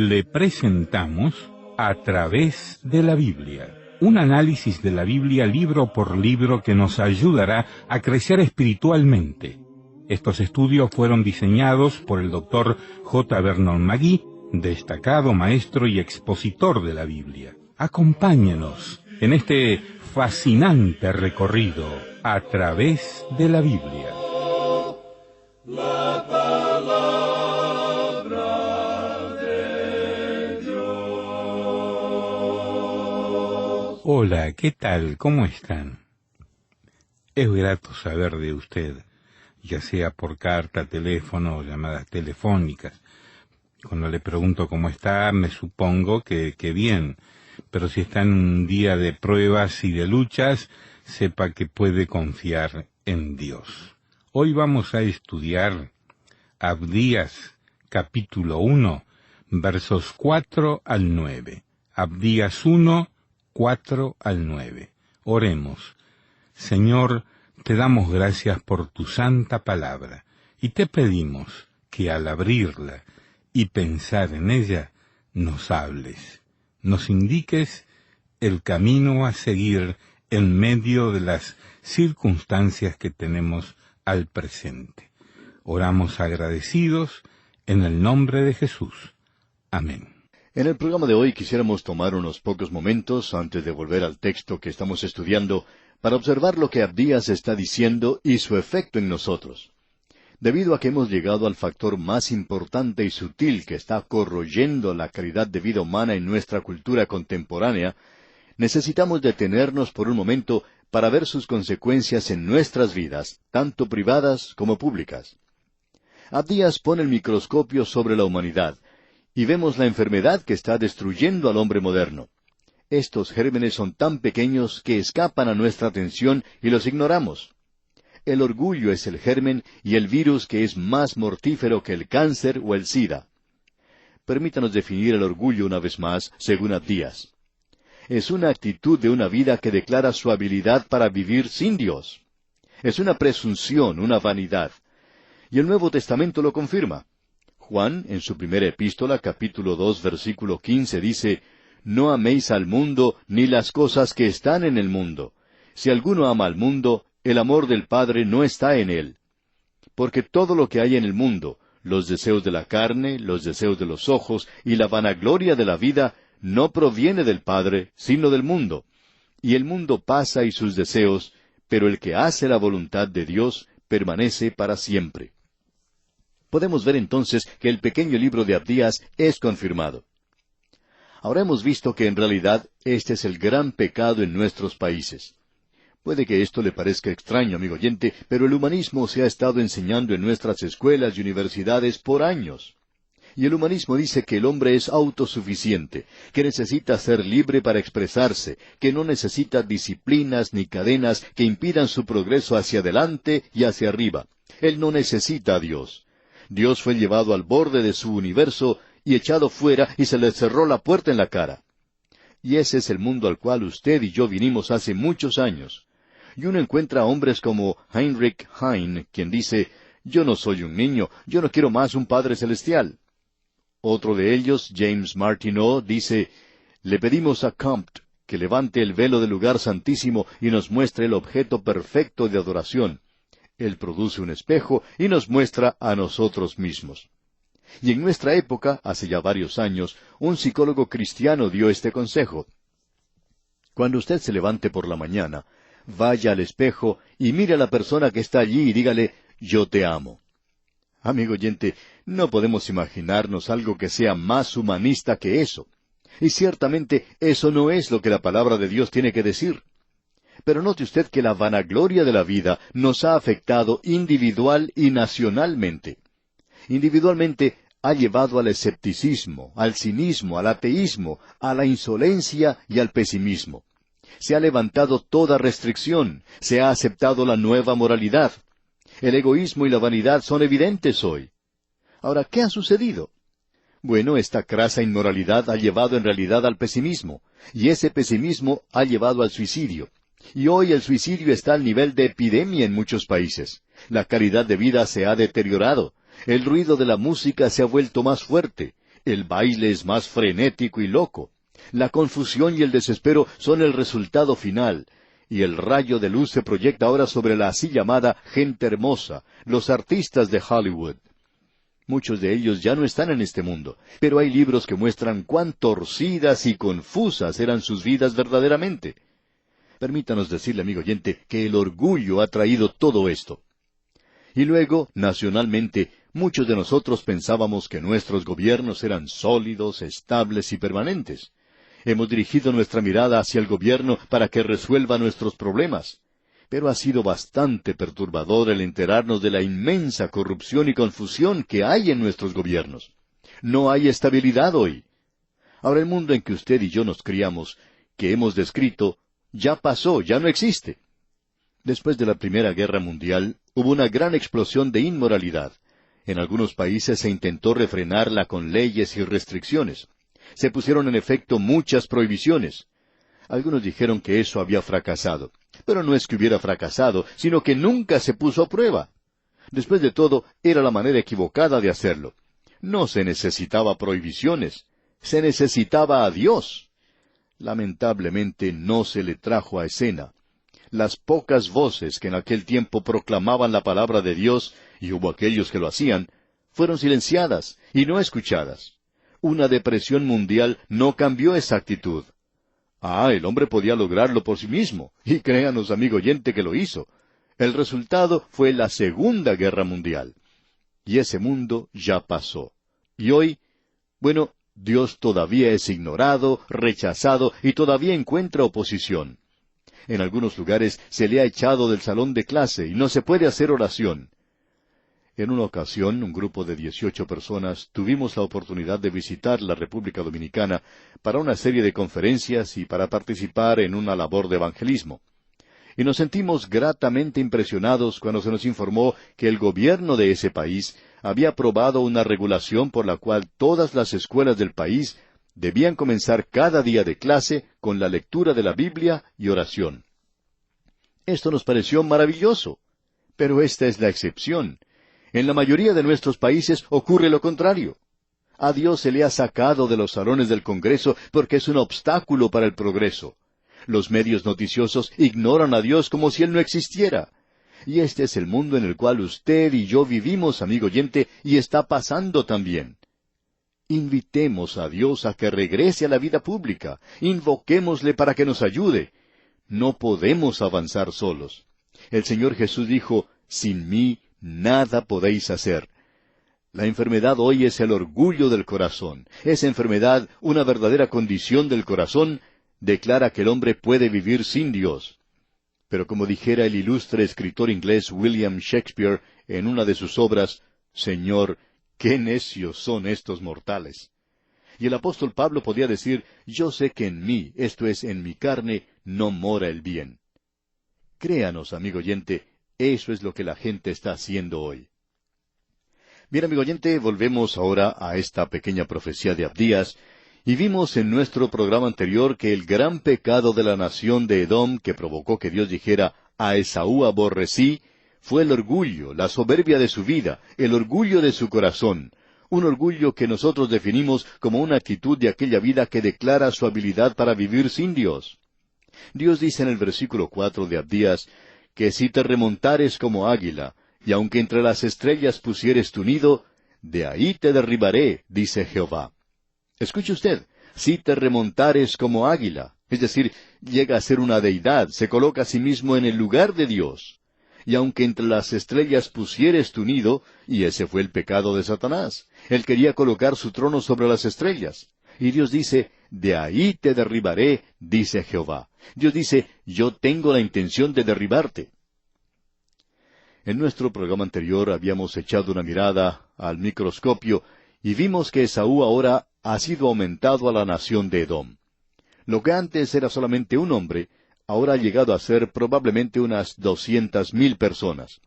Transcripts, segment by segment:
le presentamos A través de la Biblia, un análisis de la Biblia libro por libro que nos ayudará a crecer espiritualmente. Estos estudios fueron diseñados por el Dr. J. Vernon McGee, destacado maestro y expositor de la Biblia. Acompáñenos en este fascinante recorrido a través de la Biblia. La palabra de Dios. Hola, ¿qué tal? ¿Cómo están? Es grato saber de usted, ya sea por carta, teléfono o llamadas telefónicas. Cuando le pregunto cómo está, me supongo que bien, pero si está en un día de pruebas y de luchas, sepa que puede confiar en Dios. Hoy vamos a estudiar Abdías, capítulo 1, versos 4 al 9. Abdías 1, 4 al 9. Oremos. Señor, te damos gracias por tu santa palabra, y te pedimos que al abrirla y pensar en ella, nos hables, nos indiques el camino a seguir en medio de las circunstancias que tenemos al presente. Oramos agradecidos en el nombre de Jesús. Amén. En el programa de hoy quisiéramos tomar unos pocos momentos antes de volver al texto que estamos estudiando para observar lo que Abdías está diciendo y su efecto en nosotros. Debido a que hemos llegado al factor más importante y sutil que está corroyendo la calidad de vida humana en nuestra cultura contemporánea, necesitamos detenernos por un momento para ver sus consecuencias en nuestras vidas, tanto privadas como públicas. Abdías pone el microscopio sobre la humanidad, y vemos la enfermedad que está destruyendo al hombre moderno. Estos gérmenes son tan pequeños que escapan a nuestra atención y los ignoramos. El orgullo es el germen y el virus que es más mortífero que el cáncer o el SIDA. Permítanos definir el orgullo una vez más, según Abdías. Es una actitud de una vida que declara su habilidad para vivir sin Dios. Es una presunción, una vanidad. Y el Nuevo Testamento lo confirma. Juan, en su primera epístola, capítulo 2, versículo 15, dice: «No améis al mundo ni las cosas que están en el mundo. Si alguno ama al mundo, el amor del Padre no está en él. Porque todo lo que hay en el mundo, los deseos de la carne, los deseos de los ojos y la vanagloria de la vida, no proviene del Padre, sino del mundo. Y el mundo pasa y sus deseos, pero el que hace la voluntad de Dios permanece para siempre». Podemos ver entonces que el pequeño libro de Abdías es confirmado. Ahora hemos visto que en realidad este es el gran pecado en nuestros países. Puede que esto le parezca extraño, amigo oyente, pero el humanismo se ha estado enseñando en nuestras escuelas y universidades por años. Y el humanismo dice que el hombre es autosuficiente, que necesita ser libre para expresarse, que no necesita disciplinas ni cadenas que impidan su progreso hacia adelante y hacia arriba. Él no necesita a Dios. Dios fue llevado al borde de su universo y echado fuera y se le cerró la puerta en la cara. Y ese es el mundo al cual usted y yo vinimos hace muchos años. Y uno encuentra a hombres como Heinrich Heine, quien dice: «Yo no soy un niño, yo no quiero más un Padre Celestial». Otro de ellos, James Martineau, dice: «Le pedimos a Comte que levante el velo del lugar santísimo y nos muestre el objeto perfecto de adoración. Él produce un espejo y nos muestra a nosotros mismos». Y en nuestra época, hace ya varios años, un psicólogo cristiano dio este consejo: «Cuando usted se levante por la mañana, vaya al espejo y mire a la persona que está allí y dígale: yo te amo». Amigo oyente, no podemos imaginarnos algo que sea más humanista que eso. Y ciertamente eso no es lo que la palabra de Dios tiene que decir. Pero note usted que la vanagloria de la vida nos ha afectado individual y nacionalmente. Individualmente ha llevado al escepticismo, al cinismo, al ateísmo, a la insolencia y al pesimismo. Se ha levantado toda restricción, se ha aceptado la nueva moralidad. El egoísmo y la vanidad son evidentes hoy. Ahora, ¿qué ha sucedido? Bueno, esta crasa inmoralidad ha llevado en realidad al pesimismo, y ese pesimismo ha llevado al suicidio. Y hoy el suicidio está al nivel de epidemia en muchos países. La calidad de vida se ha deteriorado. El ruido de la música se ha vuelto más fuerte. El baile es más frenético y loco. La confusión y el desespero son el resultado final. Y el rayo de luz se proyecta ahora sobre la así llamada gente hermosa, los artistas de Hollywood. Muchos de ellos ya no están en este mundo, pero hay libros que muestran cuán torcidas y confusas eran sus vidas verdaderamente. Permítanos decirle, amigo oyente, que el orgullo ha traído todo esto. Y luego, nacionalmente, muchos de nosotros pensábamos que nuestros gobiernos eran sólidos, estables y permanentes. Hemos dirigido nuestra mirada hacia el gobierno para que resuelva nuestros problemas. Pero ha sido bastante perturbador el enterarnos de la inmensa corrupción y confusión que hay en nuestros gobiernos. No hay estabilidad hoy. Ahora el mundo en que usted y yo nos criamos, que hemos descrito, ya pasó, ya no existe. Después de la Primera Guerra Mundial, hubo una gran explosión de inmoralidad. En algunos países se intentó refrenarla con leyes y restricciones. Se pusieron en efecto muchas prohibiciones. Algunos dijeron que eso había fracasado. Pero no es que hubiera fracasado, sino que nunca se puso a prueba. Después de todo, era la manera equivocada de hacerlo. No se necesitaba prohibiciones. Se necesitaba a Dios. Lamentablemente no se le trajo a escena. Las pocas voces que en aquel tiempo proclamaban la palabra de Dios, y hubo aquellos que lo hacían, fueron silenciadas y no escuchadas. Una depresión mundial no cambió esa actitud. El hombre podía lograrlo por sí mismo, y créanos, amigo oyente, que lo hizo. El resultado fue la Segunda Guerra Mundial. Y ese mundo ya pasó. Y hoy, Dios todavía es ignorado, rechazado, y todavía encuentra oposición. En algunos lugares se le ha echado del salón de clase y no se puede hacer oración. En una ocasión, un grupo de 18 personas tuvimos la oportunidad de visitar la República Dominicana para una serie de conferencias y para participar en una labor de evangelismo. Y nos sentimos gratamente impresionados cuando se nos informó que el gobierno de ese país había aprobado una regulación por la cual todas las escuelas del país debían comenzar cada día de clase con la lectura de la Biblia y oración. Esto nos pareció maravilloso, pero esta es la excepción. En la mayoría de nuestros países ocurre lo contrario. A Dios se le ha sacado de los salones del Congreso porque es un obstáculo para el progreso. Los medios noticiosos ignoran a Dios como si Él no existiera. Y este es el mundo en el cual usted y yo vivimos, amigo oyente, y está pasando también. Invitemos a Dios a que regrese a la vida pública. Invoquémosle para que nos ayude. No podemos avanzar solos. El Señor Jesús dijo, «Sin mí nada podéis hacer». La enfermedad hoy es el orgullo del corazón. Esa enfermedad, una verdadera condición del corazón, declara que el hombre puede vivir sin Dios. Pero como dijera el ilustre escritor inglés William Shakespeare en una de sus obras, «Señor, qué necios son estos mortales». Y el apóstol Pablo podía decir, «Yo sé que en mí, esto es, en mi carne, no mora el bien». Créanos, amigo oyente, eso es lo que la gente está haciendo hoy. Bien, amigo oyente, volvemos ahora a esta pequeña profecía de Abdías, y vimos en nuestro programa anterior que el gran pecado de la nación de Edom que provocó que Dios dijera, «A Esaú aborrecí», fue el orgullo, la soberbia de su vida, el orgullo de su corazón, un orgullo que nosotros definimos como una actitud de aquella vida que declara su habilidad para vivir sin Dios. Dios dice en el versículo 4 de Abdías, que si te remontares como águila, y aunque entre las estrellas pusieres tu nido, de ahí te derribaré, dice Jehová. Escuche usted, si te remontares como águila, es decir, llega a ser una deidad, se coloca a sí mismo en el lugar de Dios. Y aunque entre las estrellas pusieres tu nido, y ese fue el pecado de Satanás, él quería colocar su trono sobre las estrellas. Y Dios dice, de ahí te derribaré, dice Jehová. Dios dice, yo tengo la intención de derribarte. En nuestro programa anterior habíamos echado una mirada al microscopio y vimos que Esaú ahora ha sido aumentado a la nación de Edom. Lo que antes era solamente un hombre, ahora ha llegado a ser probablemente unas 200,000 personas.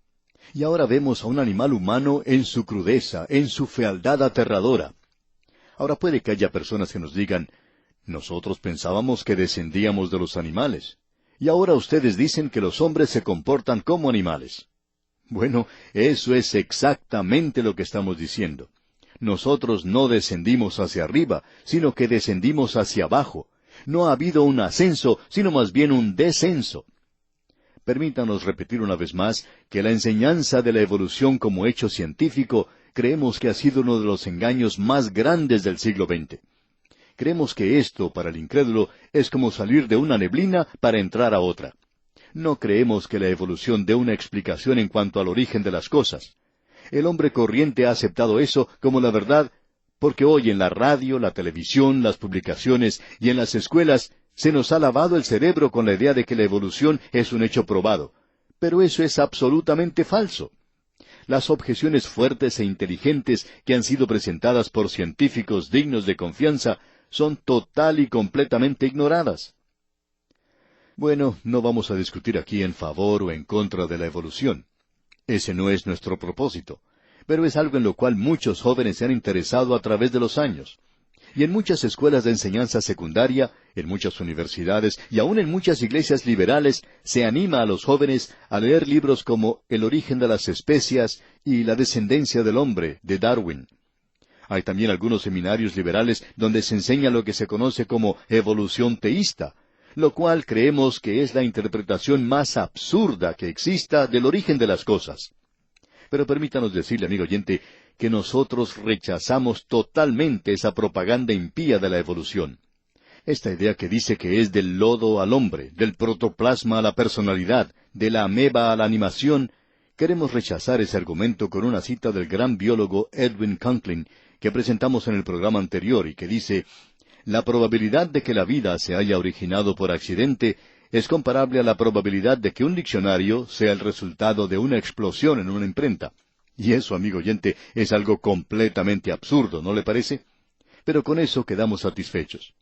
Y ahora vemos a un animal humano en su crudeza, en su fealdad aterradora. Ahora puede que haya personas que nos digan, nosotros pensábamos que descendíamos de los animales, y ahora ustedes dicen que los hombres se comportan como animales. Bueno, eso es exactamente lo que estamos diciendo. Nosotros no descendimos hacia arriba, sino que descendimos hacia abajo. No ha habido un ascenso, sino más bien un descenso. Permítanos repetir una vez más que la enseñanza de la evolución como hecho científico creemos que ha sido uno de los engaños más grandes del siglo XX. Creemos que esto, para el incrédulo, es como salir de una neblina para entrar a otra. No creemos que la evolución dé una explicación en cuanto al origen de las cosas. El hombre corriente ha aceptado eso como la verdad porque hoy en la radio, la televisión, las publicaciones y en las escuelas se nos ha lavado el cerebro con la idea de que la evolución es un hecho probado. Pero eso es absolutamente falso. Las objeciones fuertes e inteligentes que han sido presentadas por científicos dignos de confianza son total y completamente ignoradas. Bueno, no vamos a discutir aquí en favor o en contra de la evolución. Ese no es nuestro propósito, pero es algo en lo cual muchos jóvenes se han interesado a través de los años. Y en muchas escuelas de enseñanza secundaria, en muchas universidades y aun en muchas iglesias liberales se anima a los jóvenes a leer libros como El origen de las especias y La descendencia del hombre, de Darwin. Hay también algunos seminarios liberales donde se enseña lo que se conoce como evolución teísta, lo cual creemos que es la interpretación más absurda que exista del origen de las cosas. Pero permítanos decirle, amigo oyente, que nosotros rechazamos totalmente esa propaganda impía de la evolución. Esta idea que dice que es del lodo al hombre, del protoplasma a la personalidad, de la ameba a la animación, queremos rechazar ese argumento con una cita del gran biólogo Edwin Conklin, que presentamos en el programa anterior y que dice: la probabilidad de que la vida se haya originado por accidente es comparable a la probabilidad de que un diccionario sea el resultado de una explosión en una imprenta. Y eso, amigo oyente, es algo completamente absurdo, ¿no le parece? Pero con eso quedamos satisfechos.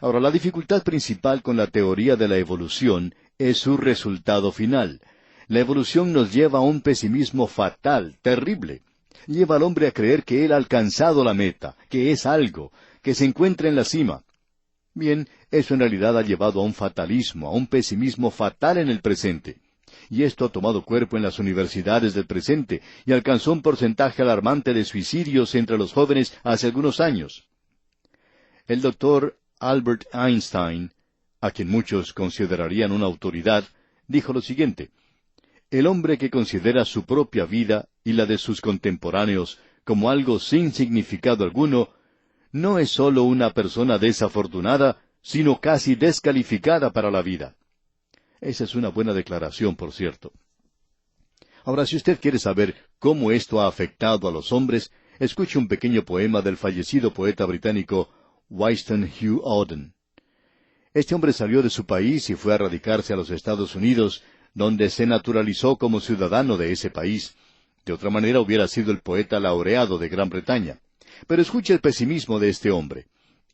Ahora, la dificultad principal con la teoría de la evolución es su resultado final. La evolución nos lleva a un pesimismo fatal, terrible. Lleva al hombre a creer que él ha alcanzado la meta, que es algo, que se encuentra en la cima. Bien, eso en realidad ha llevado a un fatalismo, a un pesimismo fatal en el presente. Y esto ha tomado cuerpo en las universidades del presente y alcanzó un porcentaje alarmante de suicidios entre los jóvenes hace algunos años. El doctor Albert Einstein, a quien muchos considerarían una autoridad, dijo lo siguiente: el hombre que considera su propia vida y la de sus contemporáneos como algo sin significado alguno, no es sólo una persona desafortunada, sino casi descalificada para la vida. Esa es una buena declaración, por cierto. Ahora, si usted quiere saber cómo esto ha afectado a los hombres, escuche un pequeño poema del fallecido poeta británico Winston Hugh Auden. Este hombre salió de su país y fue a radicarse a los Estados Unidos, donde se naturalizó como ciudadano de ese país. De otra manera hubiera sido el poeta laureado de Gran Bretaña. Pero escuche el pesimismo de este hombre.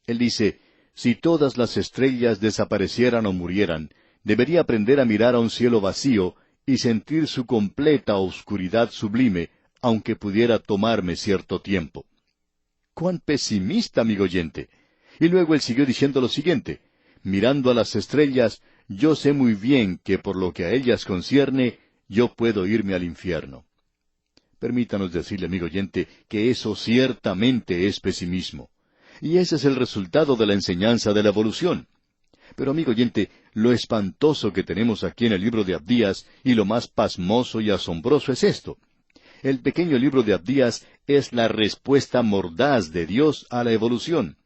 Él dice: si todas las estrellas desaparecieran o murieran, debería aprender a mirar a un cielo vacío y sentir su completa oscuridad sublime, aunque pudiera tomarme cierto tiempo. ¡Cuán pesimista, amigo oyente! Y luego él siguió diciendo lo siguiente: mirando a las estrellas, yo sé muy bien que por lo que a ellas concierne, yo puedo irme al infierno. Permítanos decirle, amigo oyente, que eso ciertamente es pesimismo. Y ese es el resultado de la enseñanza de la evolución. Pero, amigo oyente, lo espantoso que tenemos aquí en el libro de Abdías, y lo más pasmoso y asombroso es esto. El pequeño libro de Abdías es la respuesta mordaz de Dios a la evolución.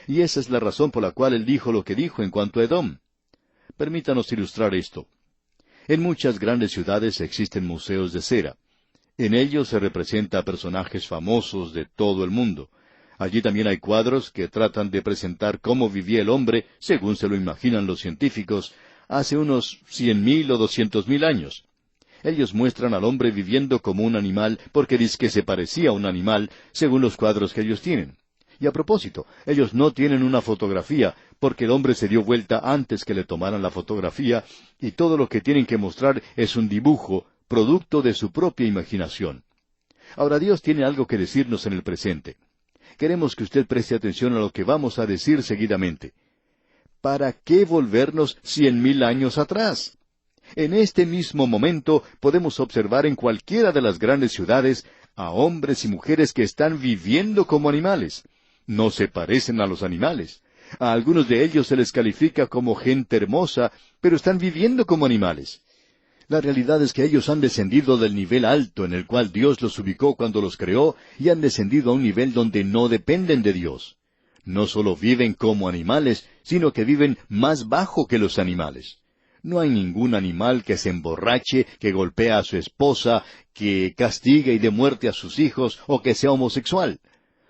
Y esa es la razón por la cual él dijo lo que dijo en cuanto a Edom. Permítanos ilustrar esto. En muchas grandes ciudades existen museos de cera. En ellos se representa a personajes famosos de todo el mundo. Allí también hay cuadros que tratan de presentar cómo vivía el hombre, según se lo imaginan los científicos, hace unos 100,000 o 200,000 años. Ellos muestran al hombre viviendo como un animal porque dicen que se parecía a un animal, según los cuadros que ellos tienen. Y a propósito, ellos no tienen una fotografía, porque el hombre se dio vuelta antes que le tomaran la fotografía, y todo lo que tienen que mostrar es un dibujo, producto de su propia imaginación. Ahora, Dios tiene algo que decirnos en el presente. Queremos que usted preste atención a lo que vamos a decir seguidamente. ¿Para qué volvernos 100,000 años atrás? En este mismo momento podemos observar en cualquiera de las grandes ciudades a hombres y mujeres que están viviendo como animales. No se parecen a los animales. A algunos de ellos se les califica como gente hermosa, pero están viviendo como animales. La realidad es que ellos han descendido del nivel alto en el cual Dios los ubicó cuando los creó y han descendido a un nivel donde no dependen de Dios. No solo viven como animales, sino que viven más bajo que los animales. No hay ningún animal que se emborrache, que golpea a su esposa, que castigue y dé muerte a sus hijos, o que sea homosexual.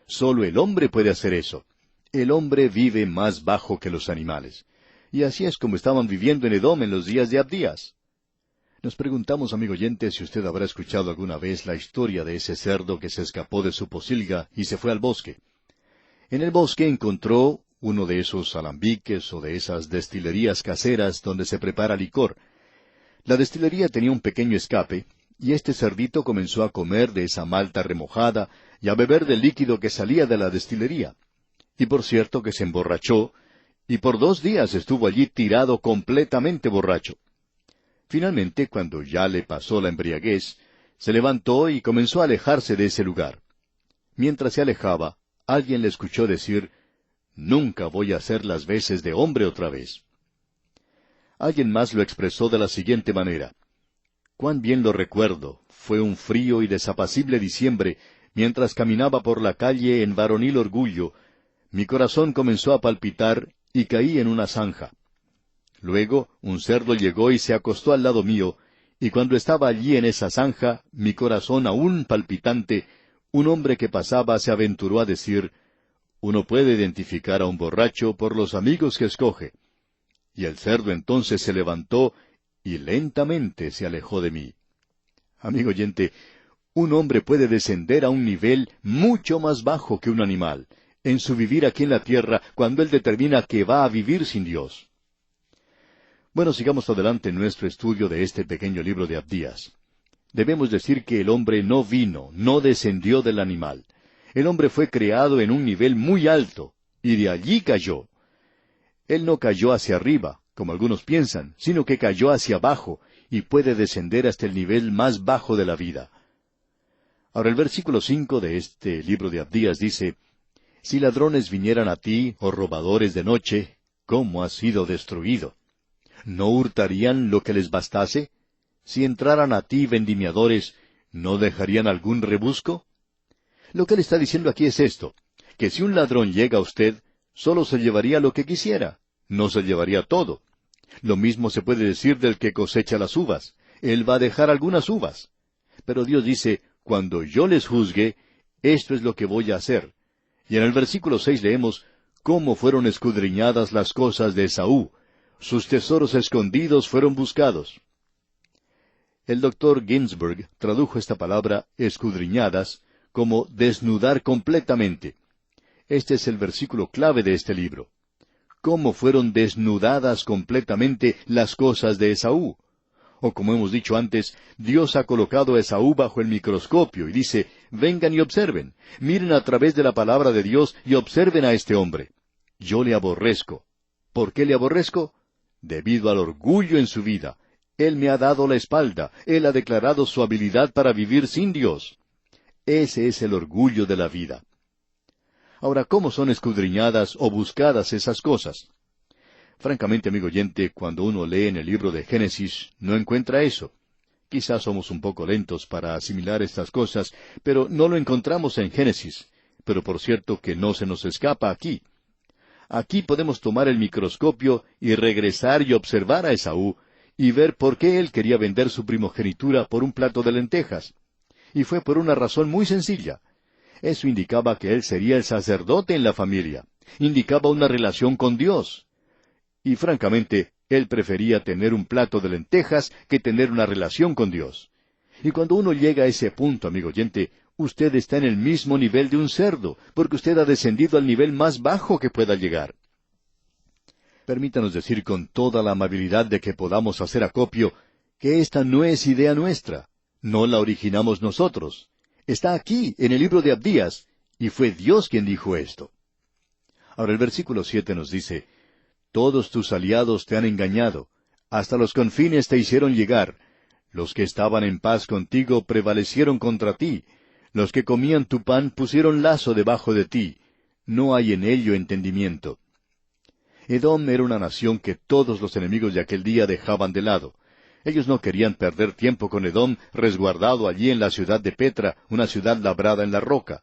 Solo el hombre puede hacer eso. El hombre vive más bajo que los animales. Y así es como estaban viviendo en Edom en los días de Abdías. Nos preguntamos, amigo oyente, si usted habrá escuchado alguna vez la historia de ese cerdo que se escapó de su posilga y se fue al bosque. En el bosque encontró uno de esos alambiques o de esas destilerías caseras donde se prepara licor. La destilería tenía un pequeño escape, y este cerdito comenzó a comer de esa malta remojada y a beber del líquido que salía de la destilería. Y por cierto que se emborrachó, y por 2 días estuvo allí tirado completamente borracho. Finalmente, cuando ya le pasó la embriaguez, se levantó y comenzó a alejarse de ese lugar. Mientras se alejaba, alguien le escuchó decir, «Nunca voy a hacer las veces de hombre otra vez». Alguien más lo expresó de la siguiente manera, «Cuán bien lo recuerdo, fue un frío y desapacible diciembre, mientras caminaba por la calle en varonil orgullo, mi corazón comenzó a palpitar y caí en una zanja. Luego un cerdo llegó y se acostó al lado mío, y cuando estaba allí en esa zanja, mi corazón aún palpitante, un hombre que pasaba se aventuró a decir, uno puede identificar a un borracho por los amigos que escoge. Y el cerdo entonces se levantó y lentamente se alejó de mí. Amigo oyente, un hombre puede descender a un nivel mucho más bajo que un animal, en su vivir aquí en la tierra, cuando él determina que va a vivir sin Dios. Bueno, sigamos adelante en nuestro estudio de este pequeño libro de Abdías. Debemos decir que el hombre no vino, no descendió del animal. El hombre fue creado en un nivel muy alto, y de allí cayó. Él no cayó hacia arriba, como algunos piensan, sino que cayó hacia abajo, y puede descender hasta el nivel más bajo de la vida. Ahora el versículo 5 de este libro de Abdías dice, «Si ladrones vinieran a ti, o robadores de noche, ¿cómo has sido destruido? ¿No hurtarían lo que les bastase? Si entraran a ti vendimiadores, ¿no dejarían algún rebusco?» Lo que él está diciendo aquí es esto, que si un ladrón llega a usted, solo se llevaría lo que quisiera, no se llevaría todo. Lo mismo se puede decir del que cosecha las uvas, él va a dejar algunas uvas. Pero Dios dice, cuando yo les juzgue, esto es lo que voy a hacer. Y en el versículo 6 leemos, cómo fueron escudriñadas las cosas de Esaú, sus tesoros escondidos fueron buscados. El doctor Ginsburg tradujo esta palabra, escudriñadas, como desnudar completamente. Este es el versículo clave de este libro. ¿Cómo fueron desnudadas completamente las cosas de Esaú? O como hemos dicho antes, Dios ha colocado a Esaú bajo el microscopio y dice, vengan y observen, miren a través de la palabra de Dios y observen a este hombre. Yo le aborrezco. ¿Por qué le aborrezco? Debido al orgullo en su vida. Él me ha dado la espalda, él ha declarado su habilidad para vivir sin Dios. Ese es el orgullo de la vida. Ahora, ¿cómo son escudriñadas o buscadas esas cosas? Francamente, amigo oyente, cuando uno lee en el libro de Génesis, no encuentra eso. Quizás somos un poco lentos para asimilar estas cosas, pero no lo encontramos en Génesis. Pero por cierto que no se nos escapa aquí. Aquí podemos tomar el microscopio y regresar y observar a Esaú, y ver por qué él quería vender su primogenitura por un plato de lentejas. Y fue por una razón muy sencilla. Eso indicaba que él sería el sacerdote en la familia. Indicaba una relación con Dios. Y francamente, él prefería tener un plato de lentejas que tener una relación con Dios. Y cuando uno llega a ese punto, amigo oyente, usted está en el mismo nivel de un cerdo, porque usted ha descendido al nivel más bajo que pueda llegar. Permítanos decir con toda la amabilidad de que podamos hacer acopio, que esta no es idea nuestra, no la originamos nosotros. Está aquí, en el libro de Abdías, y fue Dios quien dijo esto. Ahora el versículo 7 nos dice, todos tus aliados te han engañado, Hasta los confines te hicieron llegar. Los que estaban en paz contigo prevalecieron contra ti. Los que comían tu pan pusieron lazo debajo de ti. No hay en ello entendimiento. Edom era una nación que todos los enemigos de aquel día dejaban de lado. Ellos no querían perder tiempo con Edom resguardado allí en la ciudad de Petra, una ciudad labrada en la roca.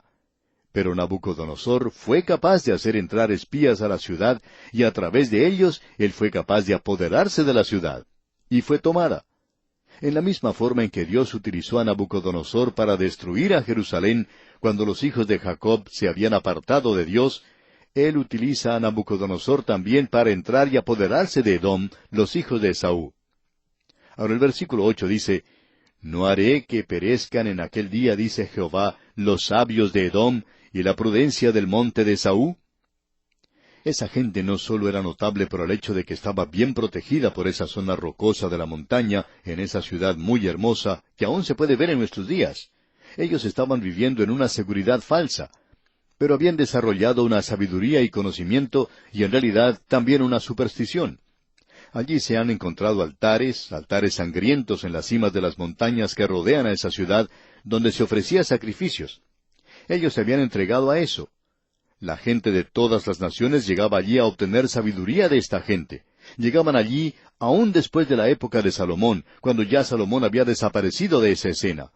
Pero Nabucodonosor fue capaz de hacer entrar espías a la ciudad, y a través de ellos él fue capaz de apoderarse de la ciudad. Y fue tomada. En la misma forma en que Dios utilizó a Nabucodonosor para destruir a Jerusalén cuando los hijos de Jacob se habían apartado de Dios, Él utiliza a Nabucodonosor también para entrar y apoderarse de Edom, los hijos de Esaú. Ahora el versículo 8 dice, «No haré que perezcan en aquel día, dice Jehová, los sabios de Edom y la prudencia del monte de Esaú». Esa gente no solo era notable por el hecho de que estaba bien protegida por esa zona rocosa de la montaña, en esa ciudad muy hermosa, que aún se puede ver en nuestros días. Ellos estaban viviendo en una seguridad falsa, pero habían desarrollado una sabiduría y conocimiento, y en realidad también una superstición. Allí se han encontrado altares sangrientos en las cimas de las montañas que rodean a esa ciudad, donde se ofrecía sacrificios. Ellos se habían entregado a eso. La gente de todas las naciones llegaba allí a obtener sabiduría de esta gente. Llegaban allí aún después de la época de Salomón, cuando ya Salomón había desaparecido de esa escena.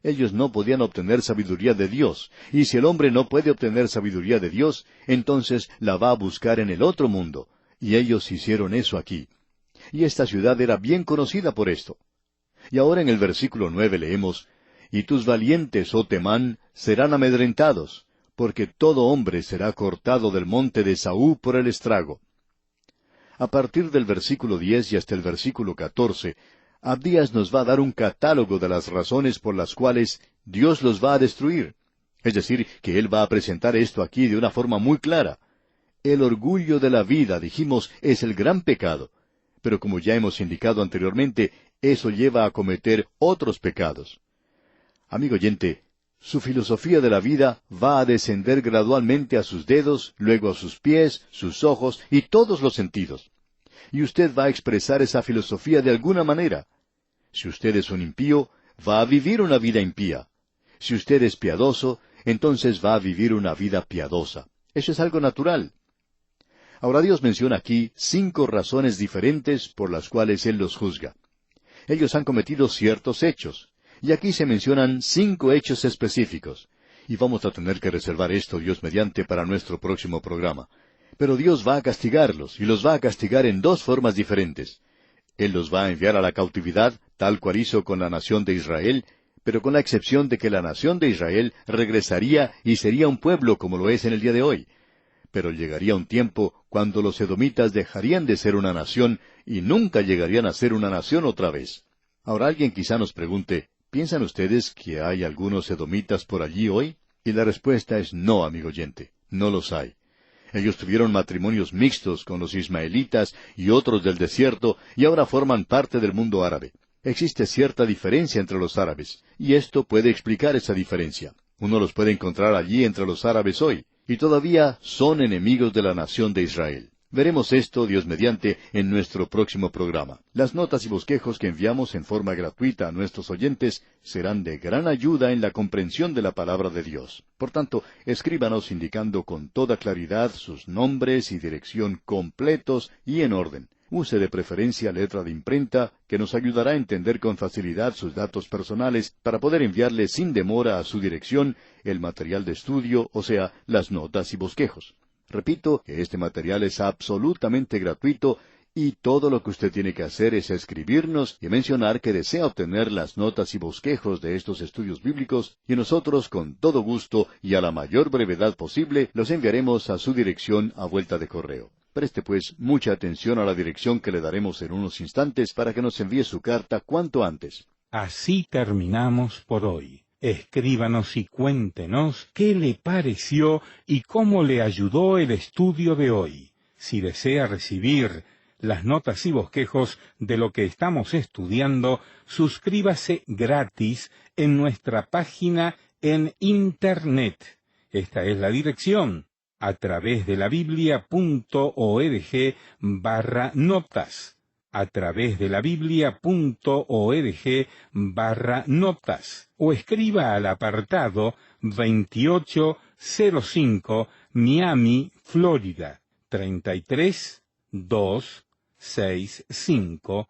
Ellos no podían obtener sabiduría de Dios, y si el hombre no puede obtener sabiduría de Dios, entonces la va a buscar en el otro mundo, y ellos hicieron eso aquí. Y esta ciudad era bien conocida por esto. Y ahora en el versículo 9 leemos, «Y tus valientes, oh Temán, serán amedrentados, porque todo hombre será cortado del monte de Esaú por el estrago». A partir del versículo 10 y hasta el versículo 14, Abdías nos va a dar un catálogo de las razones por las cuales Dios los va a destruir. Es decir, que Él va a presentar esto aquí de una forma muy clara. El orgullo de la vida, dijimos, es el gran pecado. Pero como ya hemos indicado anteriormente, eso lleva a cometer otros pecados. Amigo oyente, su filosofía de la vida va a descender gradualmente a sus dedos, luego a sus pies, sus ojos y todos los sentidos. Y usted va a expresar esa filosofía de alguna manera. Si usted es un impío, va a vivir una vida impía. Si usted es piadoso, entonces va a vivir una vida piadosa. Eso es algo natural. Ahora Dios menciona aquí 5 razones diferentes por las cuales Él los juzga. Ellos han cometido ciertos hechos. Y aquí se mencionan 5 hechos específicos. Y vamos a tener que reservar esto, Dios mediante, para nuestro próximo programa. Pero Dios va a castigarlos, y los va a castigar en 2 formas diferentes. Él los va a enviar a la cautividad, tal cual hizo con la nación de Israel, pero con la excepción de que la nación de Israel regresaría y sería un pueblo como lo es en el día de hoy. Pero llegaría un tiempo cuando los edomitas dejarían de ser una nación y nunca llegarían a ser una nación otra vez. Ahora alguien quizá nos pregunte, ¿piensan ustedes que hay algunos edomitas por allí hoy? Y la respuesta es no, amigo oyente, no los hay. Ellos tuvieron matrimonios mixtos con los ismaelitas y otros del desierto, y ahora forman parte del mundo árabe. Existe cierta diferencia entre los árabes, y esto puede explicar esa diferencia. Uno los puede encontrar allí entre los árabes hoy, y todavía son enemigos de la nación de Israel. Veremos esto, Dios mediante, en nuestro próximo programa. Las notas y bosquejos que enviamos en forma gratuita a nuestros oyentes serán de gran ayuda en la comprensión de la palabra de Dios. Por tanto, escríbanos indicando con toda claridad sus nombres y dirección completos y en orden. Use de preferencia letra de imprenta, que nos ayudará a entender con facilidad sus datos personales para poder enviarle sin demora a su dirección el material de estudio, o sea, las notas y bosquejos. Repito que este material es absolutamente gratuito y todo lo que usted tiene que hacer es escribirnos y mencionar que desea obtener las notas y bosquejos de estos estudios bíblicos y nosotros con todo gusto y a la mayor brevedad posible los enviaremos a su dirección a vuelta de correo. Preste pues mucha atención a la dirección que le daremos en unos instantes para que nos envíe su carta cuanto antes. Así terminamos por hoy. Escríbanos y cuéntenos qué le pareció y cómo le ayudó el estudio de hoy. Si desea recibir las notas y bosquejos de lo que estamos estudiando, suscríbase gratis en nuestra página en Internet. Esta es la dirección, a través de la biblia.org/notas. a través de la biblia.org/notas o escriba al apartado 2805 Miami, Florida 33265,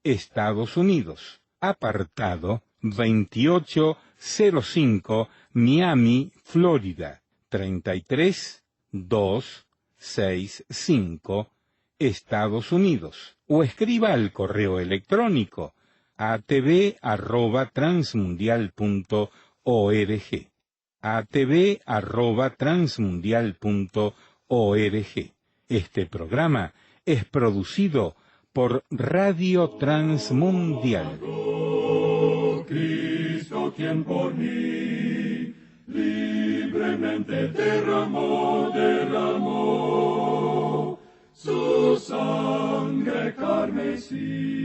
Estados Unidos. Apartado 2805 Miami, Florida 33265, Estados Unidos. O escriba al correo electrónico atv@transmundial.org, atv@transmundial.org. Este programa es producido por Radio Transmundial. Cristo, quien por mí libremente derramó su sangre carmesí.